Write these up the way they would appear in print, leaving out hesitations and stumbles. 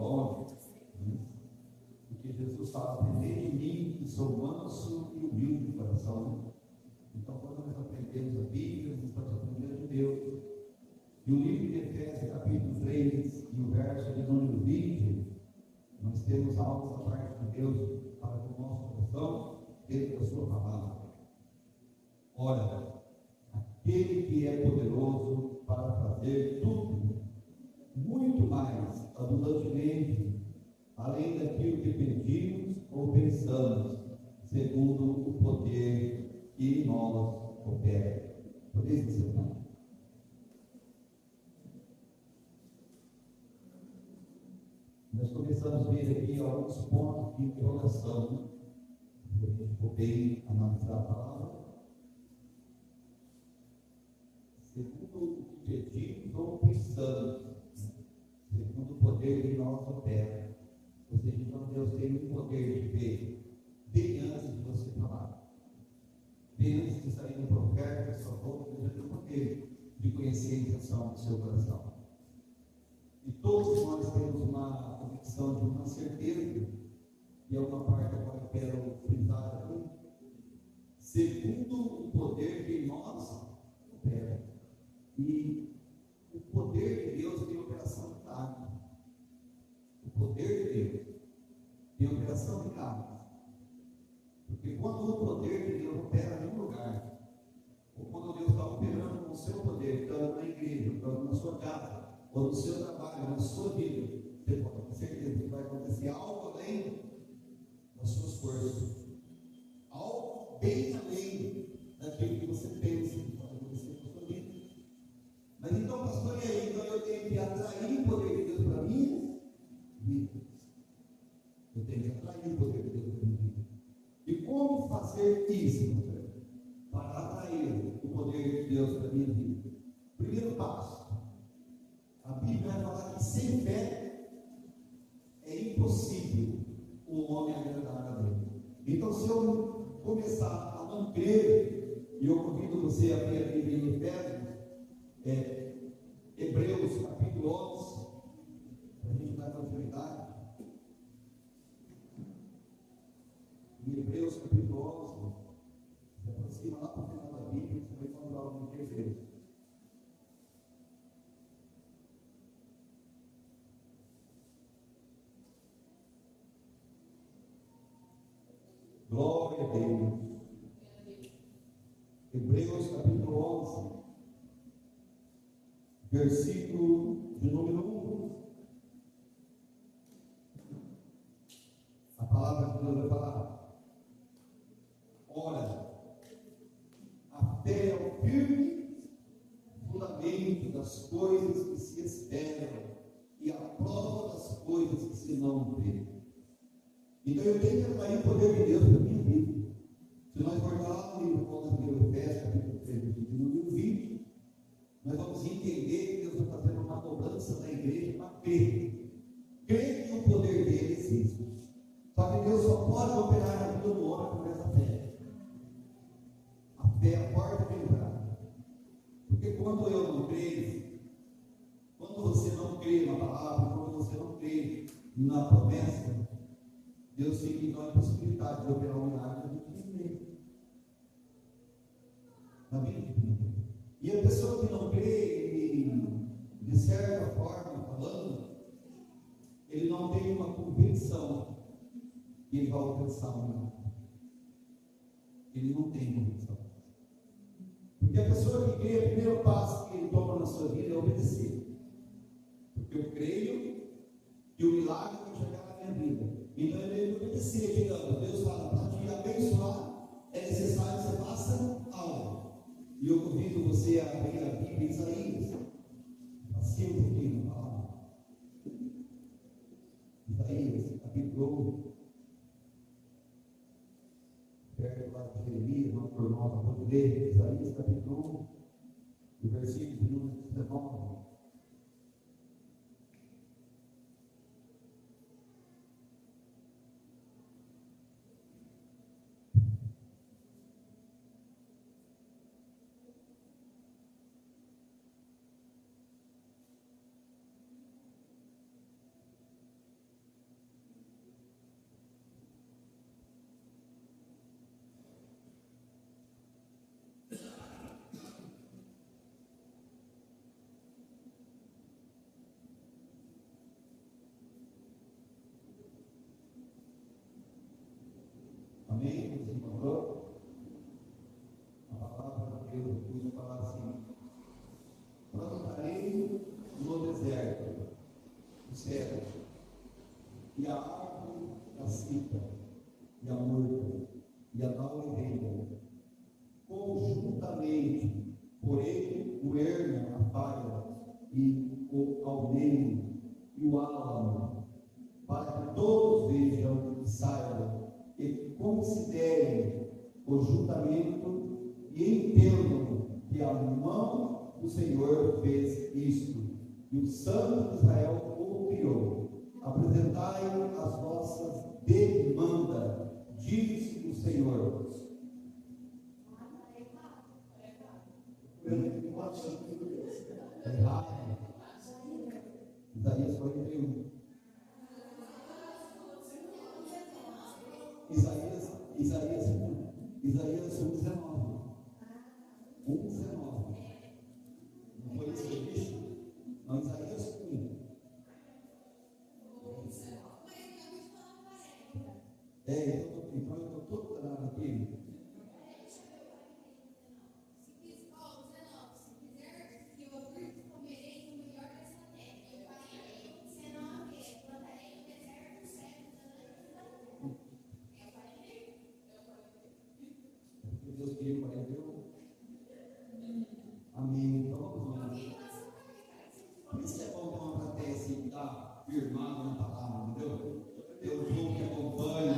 nome, né? Porque Jesus fala: aprendei de mim, que sou manso e humilde de coração. Então, quando nós aprendemos a Bíblia, nós estamos aprendendo de Deus. E o livro de Efésios, capítulo 3, e o verso de número 20, nós temos algo da parte de Deus para o nosso coração, dentro da sua palavra. Olha, aquele que é poderoso para fazer tudo, muito mais abundantemente, além daquilo que pedimos ou pensamos, segundo o poder que em nós opera. Podeis dizer, não? Nós começamos a ver aqui alguns pontos de interrogação, né? A gente poder analisar a palavra. Segundo o que pedimos ou pensamos, segundo o poder que nós opera. Ou seja, então Deus tem o poder de ver bem antes de você falar, bem antes de sair do profeta, da sua boca. Deus tem o poder de conhecer a intenção do seu coração. E todos nós temos uma convicção de uma certeza, e é uma parte agora que eu quero frisar aqui, segundo o poder que em nós opera. E o poder de Deus tem operação de carne. O poder de Deus tem operação de carne. Porque quando o poder de Deus opera em um lugar, ou quando Deus está operando com o seu poder, estando na igreja, estando na sua casa, ou no seu trabalho, na sua vida, você pode ter certeza que vai acontecer algo além das suas forças, algo bem além daquilo que você pensa que pode acontecer na sua vida. Mas então, pastor, e aí? Então eu tenho que atrair o poder de Deus para mim? Eu tenho que atrair o poder de Deus para mim. E como fazer isso, pastor? Para atrair o poder de Deus para a minha vida? Primeiro passo. A Bíblia vai falar que sem fé é impossível o homem agradar a Deus. Então, se eu começar a não crer, e eu convido você a abrir a Bíblia em Efésios, Hebreus capítulo 11, para a gente dar continuidade. Em Hebreus capítulo 11, se aproxima lá para o final da Bíblia, você vai encontrar o livro de Hebreus. Glória a Deus. Hebreus capítulo 11, versículo de número 1. A palavra de Deus vai falar: ora, a fé é o firme fundamento das coisas que se esperam e a prova das coisas que se não vê. Então eu tenho que atrair o poder de Deus para a minha vida. Se nós formos lá no livro 11 de Efésios, capítulo 3, versículo número 20, nós vamos entender que Deus está fazendo uma cobrança da igreja para crer. Crer que o poder dele existe. Só que Deus só pode operar na vida do homem por essa fé. A fé é a porta de entrada. Porque quando eu não creio, quando você não crê na palavra, quando você não crê na promessa, Deus fica então a possibilidade de operar um milagre do que na vida. E a pessoa que não crê, de certa forma falando, ele não tem uma convicção que ele vai alcançar um milagre. Ele não tem convicção. Porque a pessoa que crê, o primeiro passo que ele toma na sua vida é obedecer. Porque eu creio que o milagre vai chegar na minha vida. Então ele deve obedecer, digamos. Deus fala: para te abençoar, é necessário que você faça algo. E eu convido você a abrir a Bíblia em Isaías. Assim um pouquinho na palavra. Isaías, capítulo 1. Perto lá de Jeremias, uma por nós, vamos ler. Isaías, capítulo 1, o versículo de número 19. o cego, e a árvore da cita, e a murta, e a da oliveira, conjuntamente, porém, o ermo, a palha, e o almeiro, e o álamo, para que todos vejam e saibam, e considerem o juntamento e entendam que a mão do Senhor fez isto, e o Santo de Israel o criou. Apresentai as vossas demandas, diz o Senhor. Isaías 41. Isaías 1:19. 1:19. Não foi isso que eu disse? Não, Isaías 1. Então eu estou todo parado aqui. Deus queria 41. Amém. Então vamos lá. Por isso é bom ter uma plateia assim, que está firmado na palavra, entendeu? Tem um povo que acompanha.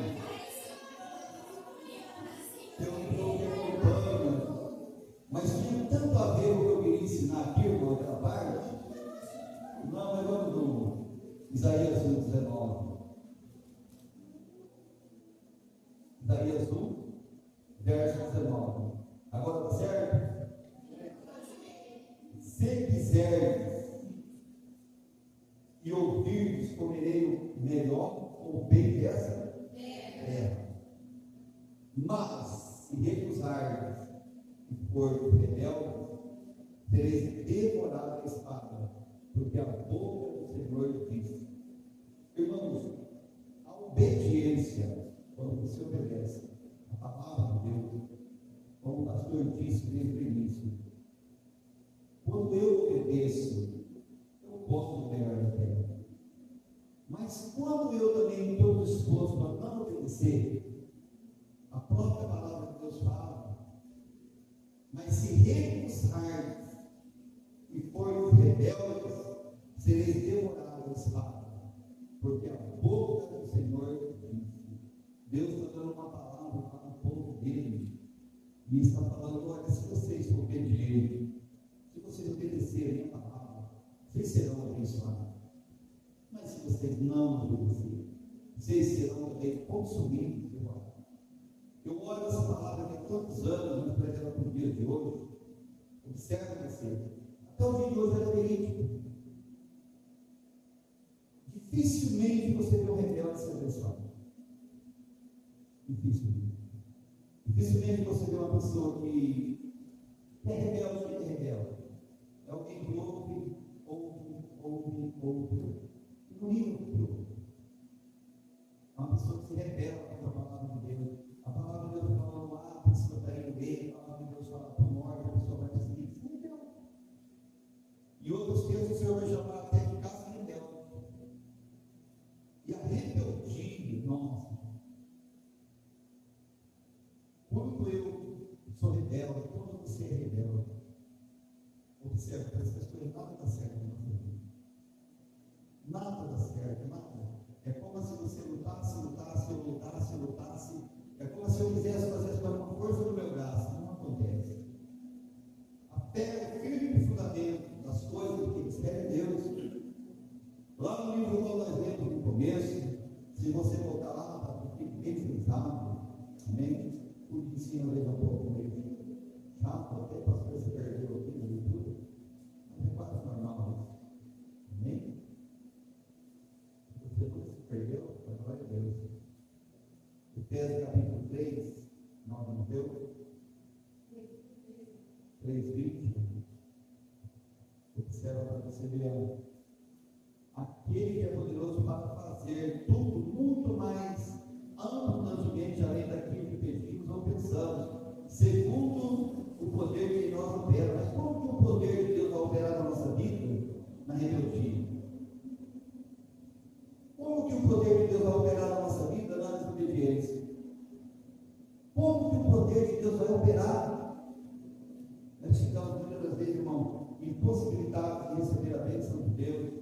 Mas tinha tanto a ver com o que eu queria ensinar aqui, irmão, aquela parte. Não, mas vamos no Isaías 1:19. Isaías 1, verso 19. Agora está certo? Se quiserdes e ouvirdes, comerei o melhor ou bem dessa terra. Mas, se recusardes e for rebelde, sereis devorados a espada, porque a boca do Senhor diz. Irmãos, a obediência, quando você obedece a palavra de Deus, como o pastor disse desde o início, quando eu obedeço, eu posso o melhor da terra. Mas quando eu também estou disposto a não obedecer, a própria palavra de Deus fala, mas se recusardes e fordes rebeldes, sereis devorados a espada, porque a boca do Senhor disse. Deus está dando uma palavra para o povo dele, e está falando: olha, se vocês for obedientes, se vocês obedecerem a palavra, vocês serão abençoados. Mas se vocês não obedecerem, vocês serão também consumidos. Eu olho essa palavra aqui há tantos anos, mas para ela para o dia de hoje. Observe você. Até o dia de hoje ela é verídica. Dificilmente você vê um rebelde ser abençoado. Dificilmente. Dificilmente você vê uma pessoa que é rebelde, é alguém que ouve, e não liga para o outro. É uma pessoa que se rebela contra a palavra de Deus. A palavra de Deus fala: a pessoa está indo bem, a palavra de Deus fala: para o norte, a pessoa vai conseguir. Se rebela. E outros textos o Senhor vai chamar até de casa rebelde. E a rebeldia, nossa. Quando eu sou rebelde, quando você é rebelde, observe, parece que as coisas nada dá certo na nossa vida. Nada dá certo, nada. É como se você lutasse. É como se eu quisesse fazer as coisas com a força do meu braço. Não acontece. A fé é o firme fundamento das coisas que espera em Deus. Lá no livro do nós lemos no começo, se você voltar lá, está bem frisado. Amém? O ensino leva um pouco meio chato, até pastor se perdeu aqui na leitura. Mas é quase normal isso. Amém? Você não se perdeu, mas glória a Deus. Efésios capítulo 3, nós não deu? 3:20. Observa para você ver. Aquele que é poderoso para fazer tudo muito mais abundantemente além daquilo que pedimos ou pensamos, segundo o poder que em nós opera. Mas como que o poder de Deus vai operar na nossa vida? Na rebeldia. Deus vai operar. Nós ficamos muitas das vezes, irmão, impossibilitados de receber a bênção de Deus.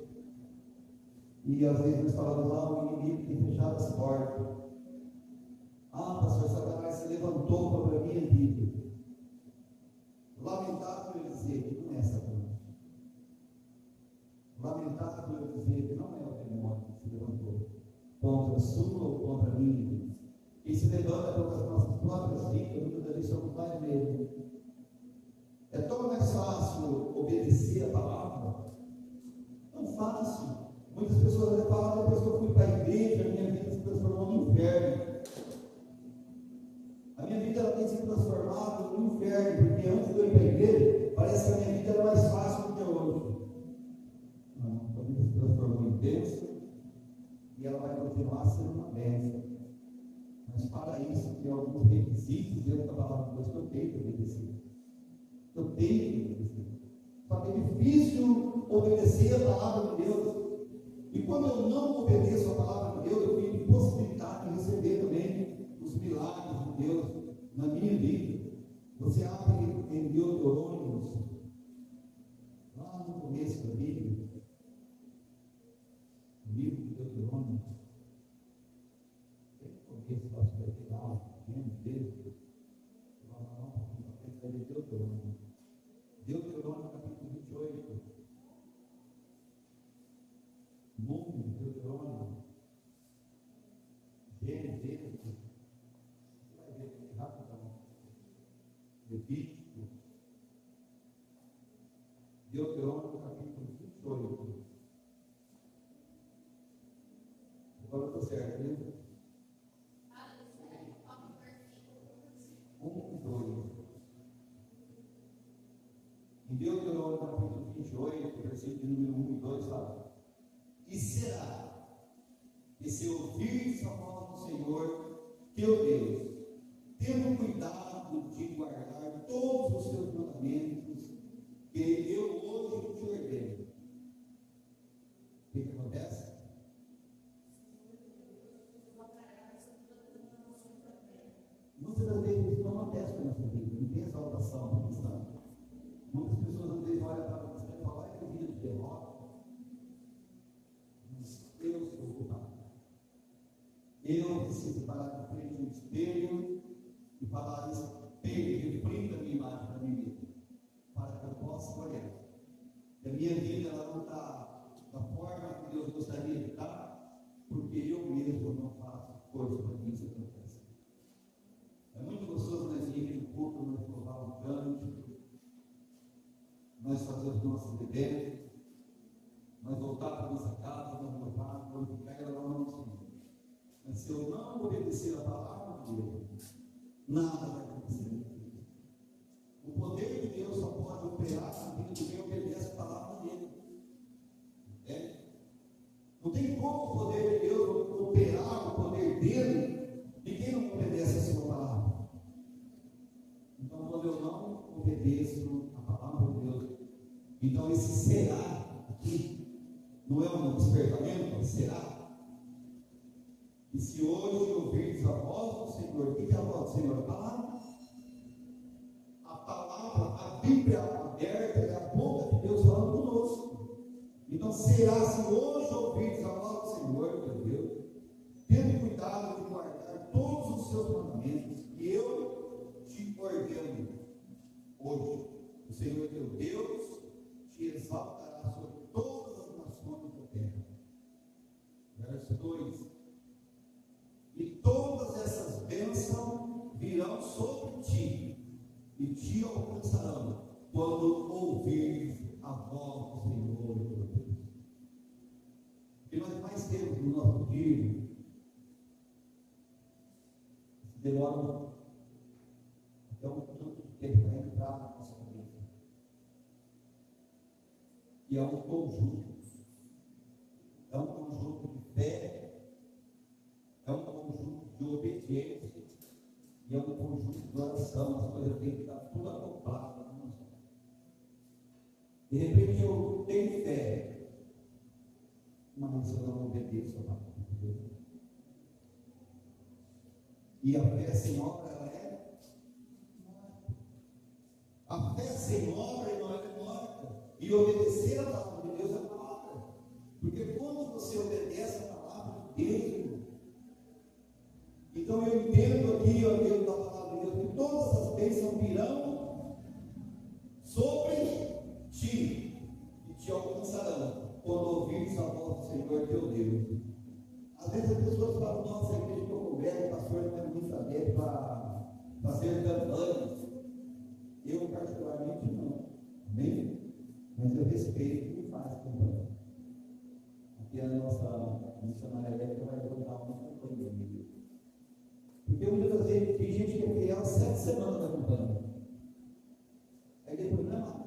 E às vezes nós falamos, o inimigo tem fechado as portas. Pastor, Satanás se levantou contra a minha vida. Lamentável eu dizer que não é Satanás. Lamentável eu dizer que não é o demônio que se levantou contra a sua ou contra a minha vida. Quem se levanta contra as nossas próprias vidas, muitas vezes somos nós mesmos. É tão mais fácil obedecer a palavra. Tão fácil. Muitas pessoas até falam, depois que eu fui para a igreja, a minha vida se transformou num inferno. A minha vida ela tem se transformado num inferno, porque antes de eu ir para a igreja, parece que a minha vida era mais fácil do que hoje. Não, a vida se transformou em bênção e ela vai continuar sendo uma bênção. Mas para isso tem alguns requisitos dentro da palavra de Deus que eu tenho que obedecer. Eu tenho que obedecer. Só que é difícil obedecer a palavra de Deus. E quando eu não obedeço a palavra de Deus, eu fico impossibilitado de receber também os milagres de Deus na minha vida. Você abre em Deuteronômio, lá no começo da Bíblia, o livro de Deuteronômio, bem no começo, acho que vai ter lá, Gênesis, vai ler Deuteronômio. Deuteronômio capítulo 28. Número, Deuteronômio, Gênesis, você vai ver aqui rapidão. Levítico, Deuteronômio capítulo 28. Agora está certo, né? 1 e 2. Em Deuteronômio capítulo 28, versículo número 1 e 2, fala: E será que se ouvires a voz do Senhor, teu Deus, tendo cuidado de guardar todos os seus mandamentos, que eu hoje te ordeno. O que acontece? Muitas das vezes isso não acontece com a nossa vida, não tem exaltação cristã. Muitas pessoas às vezes olham para você e falam, que vida de derrota. Eu estou ocupado. Eu preciso parar na frente do espelho e falar: espelho, reflita a minha imagem para mim mesmo, para que eu possa olhar. Que a minha vida ela não está da forma que Deus gostaria de estar, porque eu mesmo não faço força para que isso aconteça. É muito gostoso nós irmos no culto, nós louvar o cântico, nós fazemos nossos eventos, nós voltar para a nossa casa, nós louvar, glorificar e adorar o nosso Senhor. Mas se eu não obedecer a palavra de Deus, nada vai acontecer. O poder de Deus só pode operar na vida de quem obedece a palavra dele. Não tem como o poder de Deus operar o poder dele de quem não obedece a sua palavra. Então, quando eu não obedeço a palavra de Deus, então esse será aqui não é um despertamento? Será? E se hoje ouvirdes a voz do Senhor, o que é a voz do Senhor? A palavra. A palavra, a Bíblia aberta, é a boca de Deus falando conosco. Então será, se hoje ouvirdes a voz do Senhor, meu Deus, tendo cuidado de guardar todos os seus mandamentos, que eu te ordeno hoje. O Senhor teu Deus te exaltará sobre todas as nações da terra. Verso 2: E todas essas bênçãos virão sobre ti e te alcançarão quando ouvires a voz do Senhor teu Deus. O que nós mais temos no nosso dia se demora até um tanto de tempo para entrar na nossa cabeça. E é um conjunto de fé, é um conjunto de obediência e é um conjunto de oração. As coisas têm que estar tudo acoplado na nossa vida. De repente eu tenho fé, mas eu não obedeço a palavra de Deus. E a fé sem obra, ela é você obedece a palavra de Deus, irmão. Então eu entendo aqui, ó Deus, da palavra de Deus, que todas as bênçãos virão sobre ti e te alcançarão quando ouvires a voz do Senhor teu Deus. Às vezes as pessoas falam, nossa, a igreja que eu congrego, o pastor não é muito aberto para fazer campanhas. Eu particularmente não, amém? Mas eu respeito quem faz campanha. Aqui a nossa missionária Elétrica vai levantar uma campanha. Porque muitas das vezes tem gente que é fiel 7 semanas da campanha. Aí depois não é nada.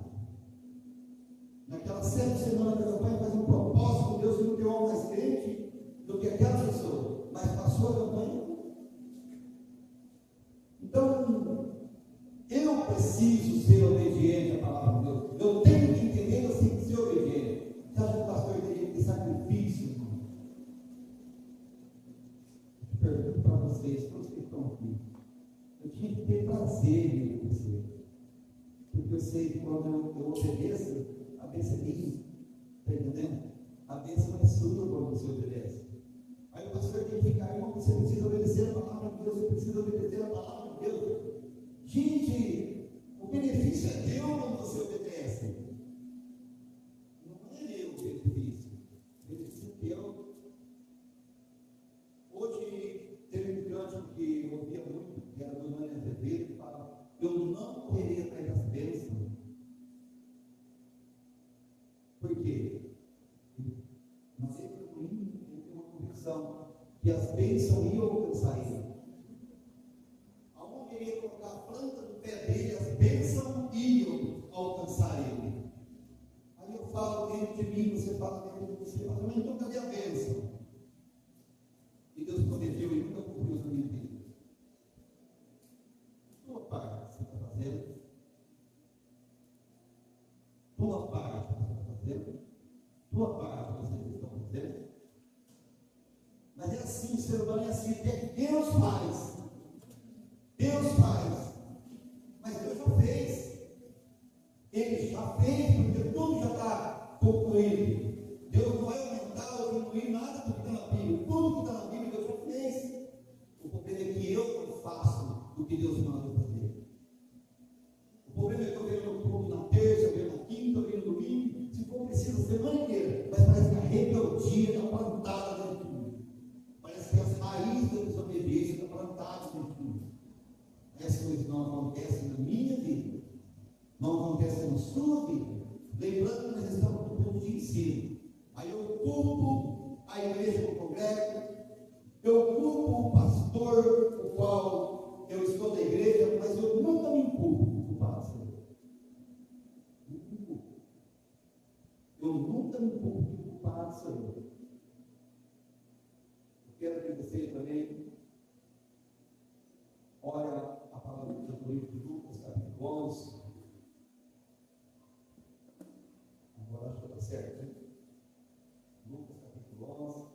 Naquelas 7 semanas da campanha faz um propósito com Deus que não tem algo mais crente do que aquela pessoa. Mas passou a campanha. Então, eu preciso ser obediente à palavra de Deus. Eu tenho que entender, eu tenho que ser obediente. Você acha que o pastor teria que ter sacrifício, irmão? Eu pergunto para vocês, todos que estão aqui. Eu tinha que ter prazer em obedecer. Porque eu sei que quando eu obedeço, a bênção é minha. Está entendendo? A bênção é sua quando você obedece. Aí o pastor tem que ficar, irmão, você precisa obedecer a palavra de Deus, você precisa obedecer a palavra de Deus. Gente, o benefício é teu quando você obedece. Não é meu o benefício. O benefício é teu. Hoje teve um cântico que eu ouvia muito, que era do Mãe Azevedo, que fala, eu não correria atrás das bênçãos. Por quê? Mas ele tem uma convicção que as bênçãos iam alcançar ele. Aonde ele ia colocar a planta do pé dele, as bênçãos iam alcançar ele. Aí eu falo dentro de mim, você fala dentro de você, mas então cadê a bênção? E Deus prometeu e nunca cumpriu na minha vida. Tua parte você está fazendo? Tua parte você está fazendo? Tua parte vocês estão fazendo? Mas é assim, o ser humano é assim, Deus faz. Deus faz. Mas Deus já fez. Ele já fez, porque tudo já está concluído. Deus não vai aumentar ou diminuir nada do que está na Bíblia. Tudo que está na Bíblia Deus já fez. O problema é que eu não faço o que Deus manda fazer. O problema é que eu venho no culto na terça, eu venho na quinta, eu venho no domingo. Se for preciso, a semana inteira. Mas parece que a rebeldia está plantada dentro de mim. Parece que as raízes da desobediência estão plantadas dentro de mim. Essas coisas não acontecem na minha vida. Não acontecem na sua vida. Lembrando que nós estamos no ponto de ensino. Aí eu culpo a igreja que eu congrego. Eu culpo o pastor, o qual eu estou na igreja, mas eu nunca me culpo de culpar, Senhor. Eu nunca me culpo de culpar, Senhor. Eu quero que você também olha a palavra de Deus no livro de Lucas, capítulo 11. Agora acho que está certo, né? Lucas, capítulo 11.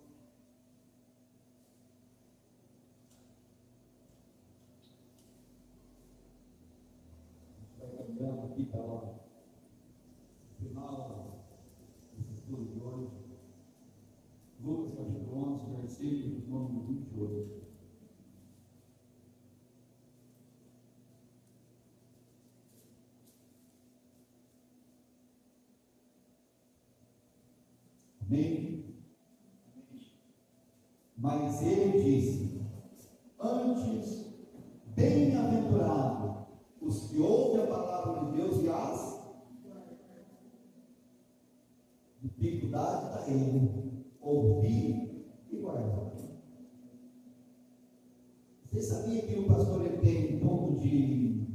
A gente vai caminhando aqui para o final desse estudo de hoje. Lucas, capítulo 11, versículo número 28. Amém? Mas ele disse, antes, bem-aventurado os que ouvem a palavra de Deus e as dificuldade está ele, ouvir e guardar. Você sabia que o pastor ele tem um pouco de...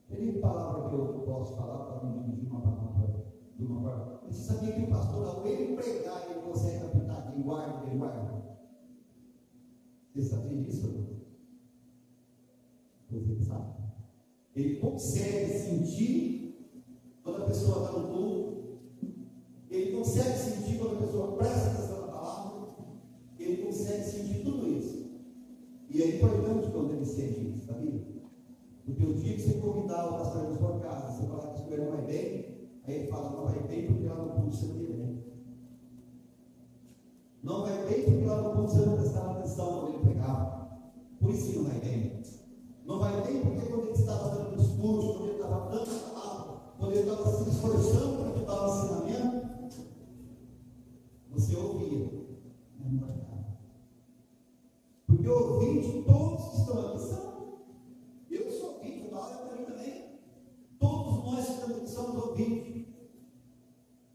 Tem palavra que eu posso falar para não dirigir uma palavra de uma forma. Mas você sabia que o pastor, ao ele pregar, ele consegue captar quem guarda, ele guarda? Você sabia disso? Você sabe. Ele consegue sentir quando a pessoa está no culto. Ele consegue sentir quando a pessoa presta atenção na palavra. Ele consegue sentir tudo isso. E é importante quando ele sente isso, sabia? Porque o dia que você convidar o pastor na sua casa, você falar que o senhor não vai bem, aí ele fala, não vai bem porque lá no culto você não vai bem. bem porque lá no culto você não prestava atenção quando ele pregava. Por isso que não vai bem. Não vai bem porque quando ele estava dando discurso, quando ele estava dando a palavra, quando ele estava se esforçando para te dar o ensinamento, você ouvia, mas não guardava. Porque ouvinte, todos que estão aqui são. Eu sou ouvinte, da hora para mim também. Todos nós que estamos aqui somos ouvintes.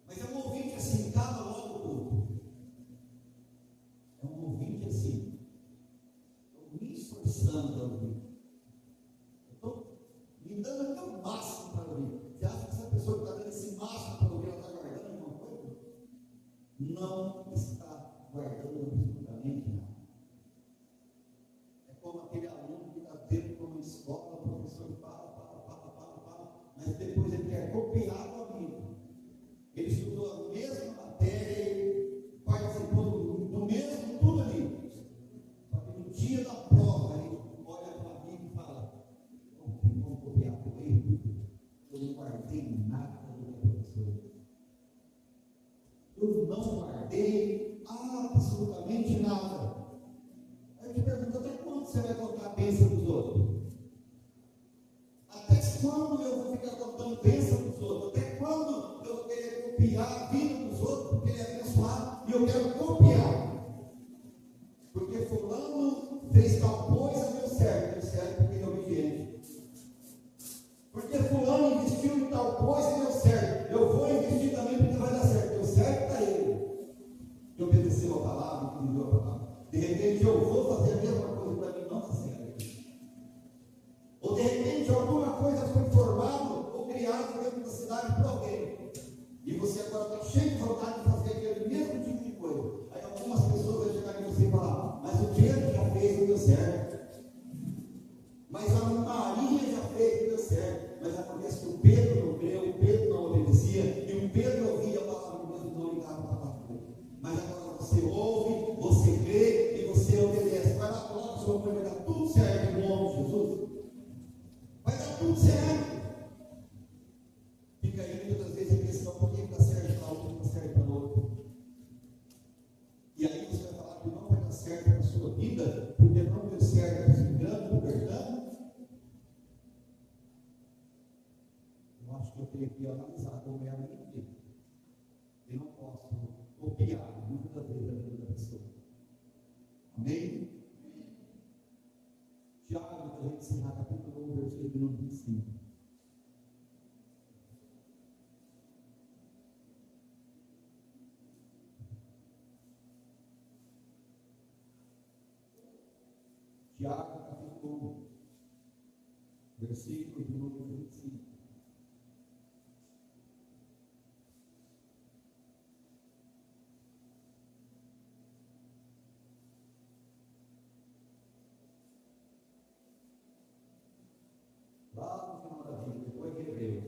Mas é um ouvinte assim, cada logo do culto. É um ouvinte assim. Estou me esforçando a ouvir. Eu estou me dando até o máximo para ouvir. Você acha que essa pessoa que está dando esse máximo para ouvir, ela está guardando alguma coisa? Não está guardando absolutamente nada. É como aquele aluno que está dentro de uma escola, o professor fala, mas depois ele quer copiar o amigo. Ele estudou a mesma matéria, ele participou do mesmo tudo ali. Só que no dia da prova, ele olha para o amigo e fala: vamos copiar o erro. Eu não guardei nada do que a professora. Eu não guardei absolutamente nada. Aí eu te pergunto: até quando você vai contar a bênção dos outros? Até quando eu vou ficar contando bênção dos outros? Até quando eu vou querer copiar a vida dos outros, porque ele é abençoado, e eu quero copiar? Porque fulano fez tal coisa, deu certo porque ele é obediente. Porque fulano investiu em tal coisa e deu certo, eu vou investir também porque vai dar certo. Deu certo para ele. E obedeceu a palavra, que me deu a palavra. De repente eu vou fazer a mesma coisa para mim, não está certo. Ou de repente alguma coisa foi formada ou criada dentro da cidade para alguém. E você agora está cheio de vontade de fazer aquele mesmo tipo de coisa. Aí algumas pessoas vão chegar em você e falar: mas o Pedro já fez e deu certo. Mas a Maria já fez e deu certo. Mas acontece que o Pedro não creu, o Pedro não obedecia, e o Pedro ouvia a palavra de Deus e não ligava a palavra de Deus. Mas agora você ouve, você crê e você obedece. Vai lá, coloca o seu nome, vai dar tudo certo em nome de Jesus. Vai dar tudo certo. Fica aí muitas vezes a questão: por que está certo para um, não está certo para outro? E aí você vai falar que não vai dar certo na sua vida, porque não deu certo desligando, libertando. Eu acho que eu tenho que analisar como é a minha vida. Eu não posso copiar muitas das vezes a vida da pessoa. Amém? Tiago, para a gente encerrar, capítulo 1, versículo de número 25. Tiago, capítulo 1, versículo de número 25. Lá no final da vida, depois de Hebreus.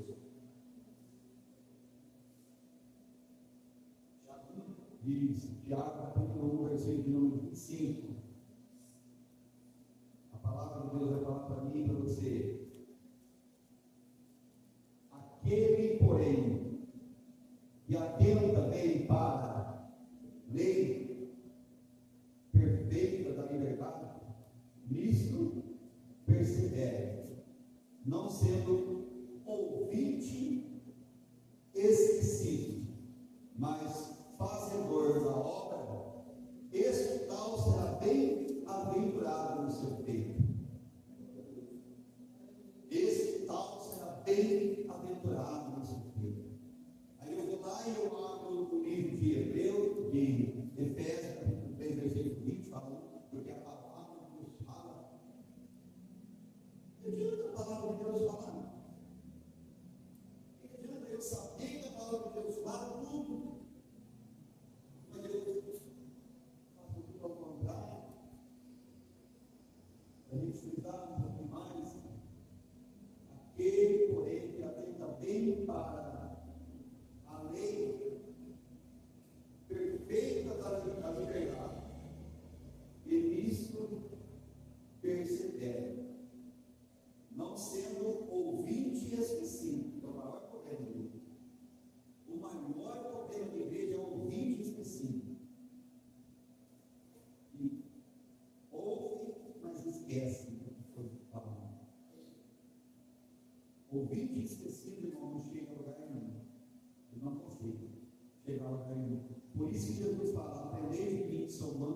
Diz, Tiago, capítulo 1, versículo de número 25. A palavra de Deus vai falar para mim e para você. Aquele, porém, que atenta bem para a lei perfeita da liberdade, nisto persevere, não sendo ouvinte esquecido, mas fazedor da obra, este tal será bem-aventurado no seu feito. Este tal será bem-aventurado no seu feito. Aí eu vou lá e eu abro o livro de Hebreus, de Efésios, capítulo 3, versículo 20, falando, porque a palavra de Deus fala. Não adianta a palavra de Deus falar.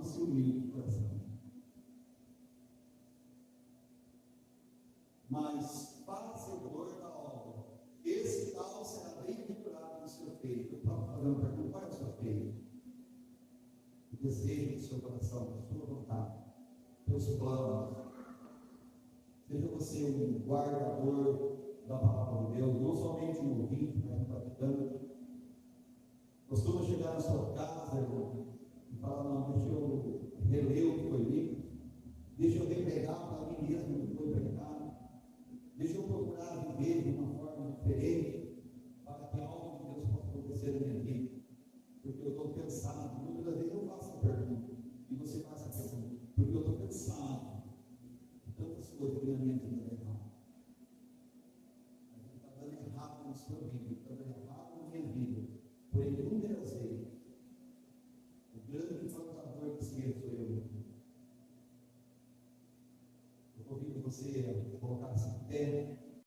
manso e humilde de coração. Mas, fazedor da obra, esse tal será bem-aventurado no seu feito. Eu estava fazendo uma pergunta: qual é o seu feito? O desejo do seu coração, a sua vontade, seus planos. Seja você um guardador da palavra de Deus, não somente um ouvinte, mas um praticante. Costuma chegar na sua casa, irmão, e falar: não, deixa eu reler o que foi lido, deixa eu repegar para mim mesmo o que foi pregado, deixa eu procurar viver de uma forma diferente, para que algo de Deus possa acontecer na minha vida, porque eu estou cansado. Muitas vezes eu faço a pergunta, e você faz a pergunta, porque eu estou cansado de tantas coisas que na minha vida é errado. A gente está dando errado na sua vida, está dando errado na minha vida, por inúmeras vezes. O grande plantador de semente sou eu. Eu convido você a colocar-se em pé.